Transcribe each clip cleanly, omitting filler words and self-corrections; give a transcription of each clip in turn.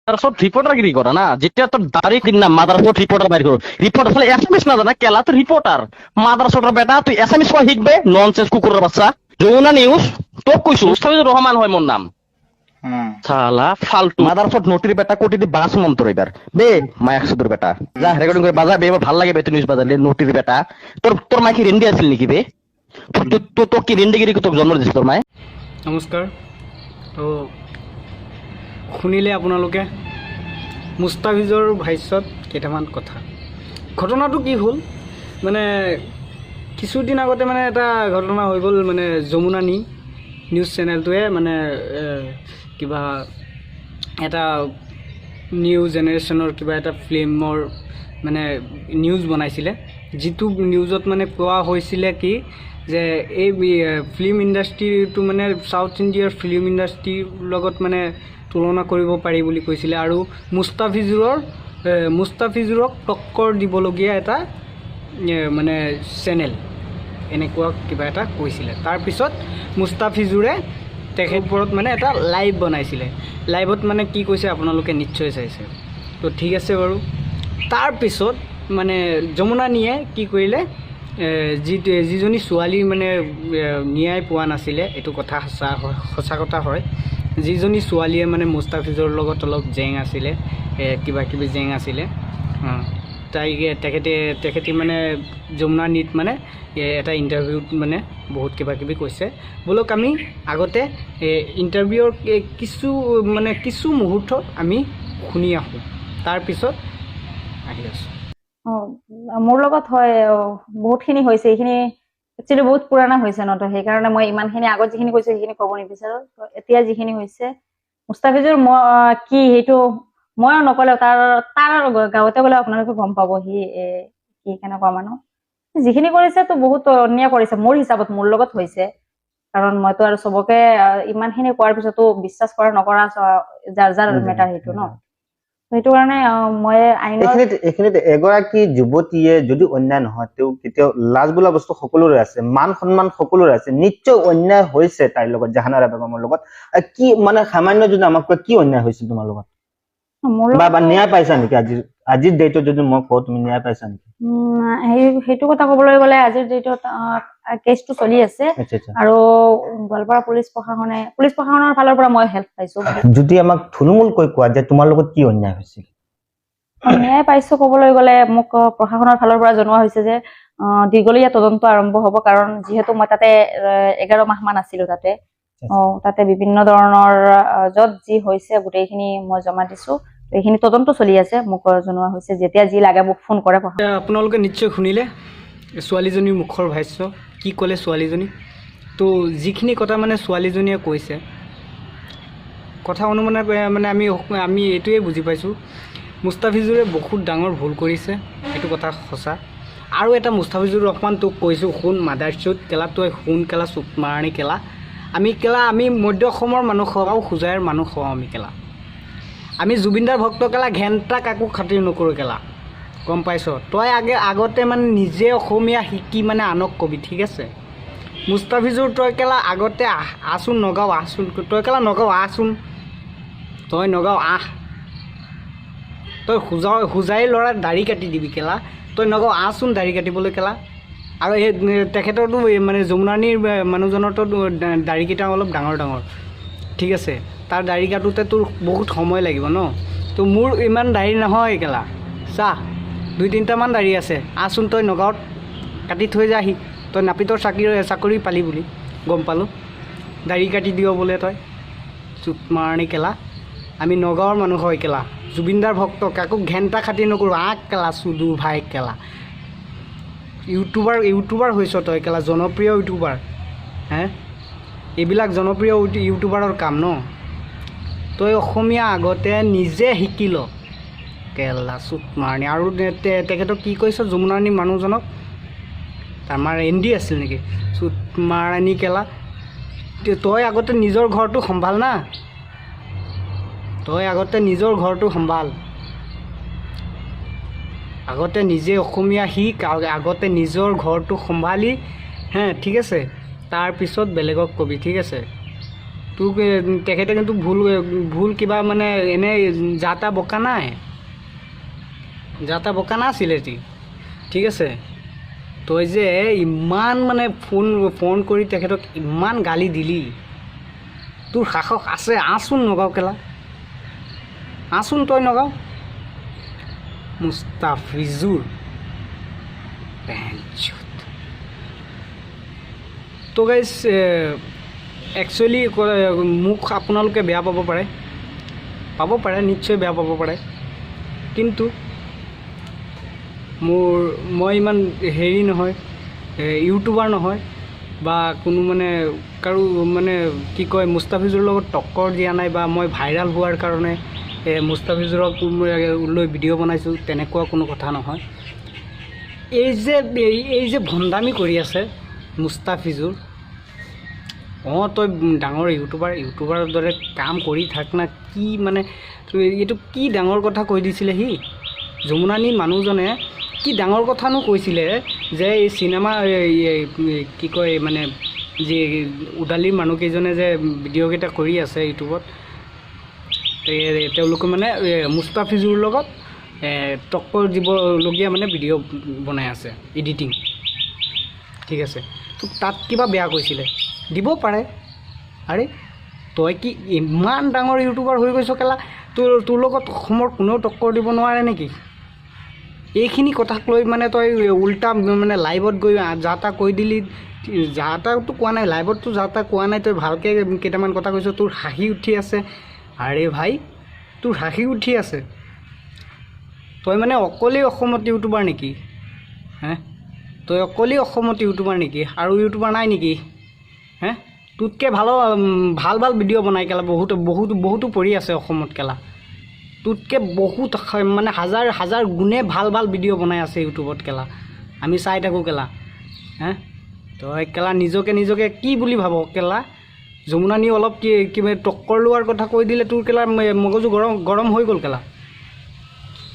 মাদ্রাসাত রিপোর্টারগিরি করা না, যেটা তোর দাড়ি কিনা মাদ্রাসাত রিপোর্টার বাইর করো, রিপোর্টার আসলে এসএমএস না জানা কেলা তো রিপোর্টার মাদ্রাসাটার বেটা, তুই এসএমএস কয় শিখবে ননসেন্স কুকুরের বাচ্চা। যমুনা নিউজ তোক কইছো মুস্তাফিজুর রহমান হয় মোর নাম, শালা ফালতু মাদ্রাসাত নোটির বেটা কোটি দি বাস মন্তর এবার বে মায়াক সুদুর বেটা যা রেকর্ডিং করে বাজা বে, এবার ভাল লাগে বে তুই নিউজ বাজালে নোটির বেটা। তোর তোর মাই কি রেন্ডি আছিল নেকি বে? তো তো কি রেন্ডিগিরি তোক জন্ম দিছিল তোর মাই? নমস্কাৰ। তো শুনিলে আপোনালোকে মুস্তাফিজৰ ভাষ্যত কেইটামান কথা। ঘটনাটো কি হ'ল মানে কিছুদিন আগতে মানে এটা ঘটনা হৈ গ'ল, মানে যমুনা নিউজ চেনেলটোৱে মানে কিবা এটা নিউ জেনেৰেশ্যনৰ কিবা এটা ফিল্মৰ মানে নিউজ বনাইছিলে, যিটো নিউজত মানে কোৱা হৈছিলে কি যে এই ফিল্ম ইণ্ডাষ্ট্ৰিটো মানে সাউথ ইণ্ডিয়াৰ ফিল্ম ইণ্ডাষ্ট্ৰিৰ লগত মানে তুলনা কৰিব পাৰি বুলি কৈছিলে, আৰু মুস্তাফিজুৰক টক্কৰ দিবলগীয়া এটা মানে চেনেল এনেকুৱা কিবা এটা কৈছিলে। তাৰপিছত মুস্তাফিজুৰে তেখেতৰ ওপৰত মানে এটা লাইভ বনাইছিলে, লাইভত মানে কি কৈছে আপোনালোকে নিশ্চয় চাইছে। তো ঠিক আছে বাৰু। তাৰপিছত মানে যমুনা নিয়ে কি কৰিলে, যিজনী ছোৱালী মানে ন্যায় পোৱা নাছিলে, এইটো কথা সঁচা কথা হয়, যিজনী ছোৱালীয়ে মানে মুস্তাফিজৰ লগত অলপ জেং আছিলে, কিবা কিবি জেং আছিলে, তেখেতে মানে যমুনা নীত মানে এটা ইণ্টাৰভিউত মানে বহুত কিবা কিবি কৈছে। বোলক আমি আগতে ইণ্টাৰভিউৰ কিছু মুহূৰ্তত আমি শুনি আহোঁ, তাৰপিছত আহি আছোঁ। মোৰ লগত হয় বহুতখিনি হৈছে, এইখিনি একচুৱেলি বহুত পুৰণা হৈছে ন, তো সেইকাৰণে মই ইমানখিনি আগত যিখিনি কৈছো সেইখিনি ক'ব নিবিচাৰো। তো এতিয়া যিখিনি হৈছে মুস্তাফিজুৰ কি সেইটো ময়ো নকলেও তাৰ গাঁৱতে গ'লে আপোনালোকে গম পাব সি কেনেকুৱা মানুহ। যিখিনি কৰিছে তো বহুত অন্যায় কৰিছে মোৰ হিচাপত, মোৰ লগত হৈছে, কাৰণ মইতো আৰু চবকে ইমানখিনি কোৱাৰ পিছতো বিশ্বাস কৰা নকৰা যাৰ মেটাৰ সেইটো ন। সেইটো কাৰণে মই এইখিনিত এগৰাকী যুৱতীয়ে যদি অন্যায় নহয়, তেওঁ কেতিয়াও লাজ বোলা বস্তু সকলোৰে আছে, মান সন্মান সকলোৰে আছে, নিশ্চয় অন্যায় হৈছে তাইৰ লগত, জাহানাৰা বেগমৰ লগত। কি মানে সামান্য যদি আমাক কয় কি অন্যায় হৈছিল তোমাৰ লগত, বা ন্যায় পাইছা নেকি? আজিৰ ডেটত যদি মই কওঁ তুমি ন্যায় পাইছা নেকি? সেইটো কথা ক'বলৈ গ'লে আজিৰ ডেটত কেছটো চলি আছে, আৰু গোৱালপাৰা পুলিচ প্ৰশাসনৰ ফালৰ পৰা মই হেল্প পাইছো। যদি আমাক থুলমূলকৈ কোৱা যে তোমাৰ লগত কি অন্যায় হৈছিল? ন্যায় পাইছো ক'বলৈ গ'লে মোক প্ৰশাসনৰ ফালৰ পৰা জনোৱা হৈছে যে দীঘলীয়া তদন্ত আৰম্ভ হ'ব, কাৰণ যিহেতু মই তাতে 11 মাহ মান আছিলো তাতে বিভিন্ন ধৰণৰ য'ত যি হৈছে গোটেইখিনি মই জমা দিছো, এইখিনি তদন্ত চলি আছে। মোক জনোৱা হৈছে যেতিয়া যি লাগে মোক ফোন কৰে। আপোনালোকে নিশ্চয় শুনিলে ছোৱালীজনীৰ মুখৰ ভাষ্য, কি ক'লে ছোৱালীজনী। তো যিখিনি কথা মানে ছোৱালীজনীয়ে কৈছে, কথা অনুমানে মানে আমি এইটোৱে বুজি পাইছোঁ, মুস্তাফিজুৰে বহুত ডাঙৰ ভুল কৰিছে, এইটো কথা সঁচা। আৰু এটা মুস্তাফিজুৰ ৰহমান তোক কৈছোঁ, শুন মাদাৰচুত কেলা, তই শুন কেলা, চুপ মাৰণি কেলা, আমি মধ্য অসমৰ মানুহ হওঁ, হোজাইৰ মানুহ হওঁ, আমি জুবিনদাৰ ভক্ত কেলা, ঘেণ্টা কাকো খাতিৰ নকৰোঁ কেলা, গম পাইছ? তই আগতে মানে নিজে অসমীয়া শিকি মানে আনক কবি, ঠিক আছে? মুস্তাফিজুৰ তই কেলা আগতে আহচোন, নগাঁও আহচোন, তই কেলা নগাঁও আহচোন, তই নগাঁও আহ, তই হোজাই ল'ৰা দাড়ি কাটি দিবি কেলা, তই নগাঁও আহচোন দাড়ি কাটিবলৈ কেলা। আৰু এই তেখেতৰতো মানে যমুনানীৰ মানুহজনৰতো দাড়িকেইটা অলপ ডাঙৰ ডাঙৰ, ঠিক আছে? তাৰ দাড়ি কাটোতে তোৰ বহুত সময় লাগিব ন, তো মোৰ ইমান দাড়ি নহয় কেলা, চাহ 2-3টামান দাড়ি আছে, আহচোন তই নগাঁৱত কাটি থৈ যাহি, তই নাপিতৰ চাকৰি পালি বুলি গম পালোঁ, দাড়ি কাটি দিয় বোলে তই, চুপ মাৰণি কেলা। আমি নগাঁৱৰ মানুহ হয় কেলা, জুবিনদাৰ ভক্ত, কাকো ঘেণ্টা খাতি নকৰোঁ, আহ কেলা চুদু ভাই কেলা। ইউটিউবাৰ হৈছ তই কেলা, জনপ্ৰিয় ইউটিউবাৰ, এইবিলাক জনপ্ৰিয় ইউটিউবাৰৰ কাম ন। তই অসমীয়া আগতে নিজে শিকি ল কেলা, চুপ মাৰণি। আৰু তেখেতক কি কৈছ যমুনানী মানুহজনক, আমাৰ এনডি আছিল নেকি, চুপ মাৰণি কেলা। তই আগতে নিজৰ ঘৰটো সম্ভাল না, তই আগতে নিজৰ ঘৰটো সম্ভাল, আগতে নিজে অসমীয়া শিক, আগতে নিজৰ ঘৰটো সম্ভালি, ঠিক আছে? তাৰপিছত বেলেগক কবি, ঠিক আছে? তোক তেখেতে কিন্তু ভুল কিবা মানে এনে যা তা বকা নাই, যা তা বকা নাছিলে ঠিক আছে। তই যে ইমান মানে ফোন কৰি তেখেতক ইমান গালি দিলি, তোৰ সাহস আছে আচোন নগাঁও কেলা, আচোন তই নগাঁও। মুস্তাফিজুৰ তো গাইজ একচুৱেলি মোক আপোনালোকে বেয়া পাব পাৰে, নিশ্চয় বেয়া পাব পাৰে, কিন্তু মই ইমান হেৰি নহয়, ইউটিউবাৰ নহয় বা কোনো মানে কাৰো মানে কি কয় মুস্তাফিজুৰ লগত টক্কৰ দিয়া নাই বা মই ভাইৰেল হোৱাৰ কাৰণে মুস্তাফিজুৰক লৈ ভিডিঅ' বনাইছোঁ, তেনেকুৱা কোনো কথা নহয়। এই যে ভণ্ডামি কৰি আছে মুস্তাফিজুৰ, তই ডাঙৰ ইউটিউবাৰৰ দৰে কাম কৰি থাক না, কি মানে এইটো কি ডাঙৰ কথা কৈ দিছিলে সি যমুনানী মানুহজনে, কি ডাঙৰ কথানো কৈছিলে যে এই চিনেমা কি কয় মানে যে উদালিৰ মানুহকেইজনে যে ভিডিঅ'কেইটা কৰি আছে ইউটিউবত, তেওঁলোকে মানে মুস্তাফিজুৰ লগত টক্কৰ দিবলগীয়া মানে ভিডিঅ' বনাই আছে, এডিটিং, ঠিক আছে। তো তাত কিবা বেয়া কৈছিলে, দিব পাৰে। আৰে তই কি ইমান ডাঙৰ ইউটিউবাৰ হৈ গৈছ কেলা, তোৰ লগত অসমৰ কোনেও টক্কৰ দিব নোৱাৰে নেকি? এইখিনি কথাক লৈ মানে তই উল্টা মানে লাইভত গৈ যা তা কৈ দিলি, যা তাতো কোৱা নাই, লাইভততো যা তা কোৱা নাই, তই ভালকৈ কেইটামান কথা কৈছ, তোৰ হাঁহি উঠি আছে। আৰে ভাই তোৰ হাঁহি উঠি আছে, তই মানে অকলেই অসমত ইউটিউবাৰ নেকি? তই অকলেই অসমত ইউটিউবাৰ নেকি? আৰু ইউটিউবাৰ নাই নেকি? তোতকৈ ভাল ভিডিঅ' বনাই কেলা বহুতো পৰি আছে অসমত কেলা, তোতকৈ বহুত মানে হাজাৰ গুণে ভাল ভিডিঅ' বনাই আছে ইউটিউবত কেলা, আমি চাই থাকোঁ কেলা। তই কেলা নিজকে কি বুলি ভাব কেলা? যমুনানী অলপ কিবা টক্কৰ লোৱাৰ কথা কৈ দিলে তোৰ কেলা মগজু গৰম হৈ গ'ল কেলা।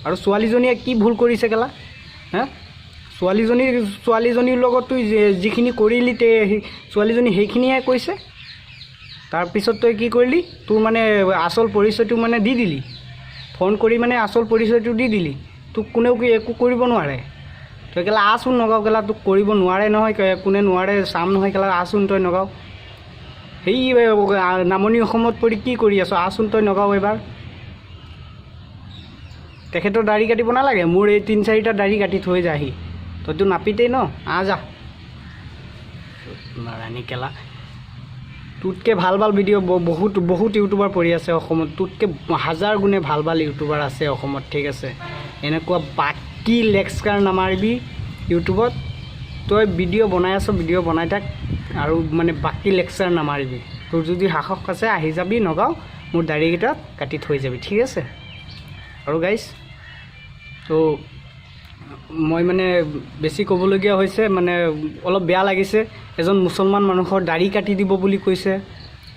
আৰু ছোৱালীজনীয়ে কি ভুল কৰিছে কেলা? ছোৱালীজনীৰ লগত তই যিখিনি কৰিলি ছোৱালীজনী সেইখিনিহে কৈছে, তাৰপিছত তই কি কৰিলি? তোৰ মানে আচল পৰিচয়টো মানে দি দিলি, ফোন কৰি মানে আচল পৰিচয়টো দি দিলি, তোক কোনেও একো কৰিব নোৱাৰে। তই কেলা আচোন নগাঁও কেলা, তোক কৰিব নোৱাৰে নহয়, কোনে নোৱাৰে চাম নহয় কেলা, আচোন তই নগাঁও। সেই নামনি অসমত পৰি কি কৰি আছ? আচোন তই নগাঁও এবাৰ। তেখেতৰ দাড়ি কাটিব নালাগে, মোৰ এই 3-4টা দাড়ি কাটি থৈ যায়হি, তইতো নাপিতেই ন, যা নাৰায়ণী কেলা। তোতকৈ ভাল ভিডিঅ' বহুত ইউটিউবাৰ পৰি আছে অসমত, তোতকৈ হাজাৰ গুণে ভাল ইউটিউবাৰ আছে অসমত, ঠিক আছে। এনেকুৱা বাকী লেক্সাৰ নামাৰিবি ইউটিউবত, তই ভিডিঅ' বনাই আছ, ভিডিঅ' বনাই থাক, আৰু মানে বাকী লেক্সাৰ নামাৰিবি। তোৰ যদি সাহস আছে আহি যাবি নগাঁও, মোৰ দাড়িকেইটাত কাটি থৈ যাবি, ঠিক আছে। আৰু গাইজ তো মই মানে বেছি ক'বলগীয়া হৈছে, মানে অলপ বেয়া লাগিছে, এজন মুছলমান মানুহৰ দাড়ি কাটি দিব বুলি কৈছে,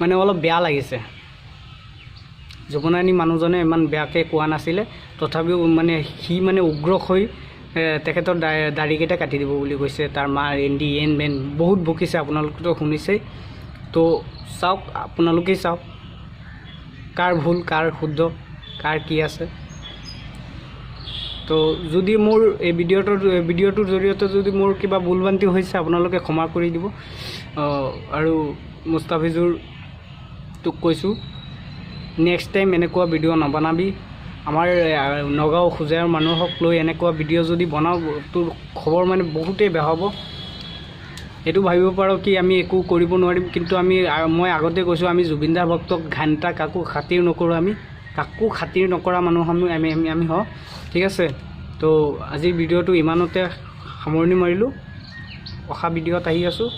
মানে অলপ বেয়া লাগিছে। যমুনানী মানুহজনে ইমান বেয়াকৈ কোৱা নাছিলে, তথাপিও মানে সি মানে উগ্ৰ হৈ তেখেতৰ দাড়িকেইটা কাটি দিব বুলি কৈছে। তাৰ মা এন বেন বহুত বকিছে, আপোনালোকেতো শুনিছেই। তো চাওক, আপোনালোকেই চাওক কাৰ ভুল কাৰ শুদ্ধ, কাৰ কি আছে। তো যদি মোৰ এই ভিডিঅ'টোৰ জৰিয়তে যদি মোৰ কিবা ভুলভ্ৰান্তি হৈছে, আপোনালোকে ক্ষমা কৰি দিব। আৰু মুস্তাফিজুৰ তোক কৈছোঁ, নেক্সট টাইম এনেকুৱা ভিডিঅ' নবনাবি। আমাৰ নগাঁও হোজাইৰ মানুহক লৈ এনেকুৱা ভিডিঅ' যদি বনাওঁ, তোৰ খবৰ মানে বহুতেই বেয়া হ'ব। এইটো ভাবিব পাৰোঁ কি আমি একো কৰিব নোৱাৰিম, কিন্তু মই আগতে কৈছোঁ, আমি জুবিনদাৰ ভক্তক ঘণ্টা কাকো খাতিৰ নকৰোঁ, আমি কাকো খাতিৰ নকৰা মানুহ আমি হওঁ, ঠিক আছে। তো আজিৰ ভিডিঅ'টো ইমানতে সামৰণি মাৰিলোঁ, অহা ভিডিঅ'ত আহি আছোঁ।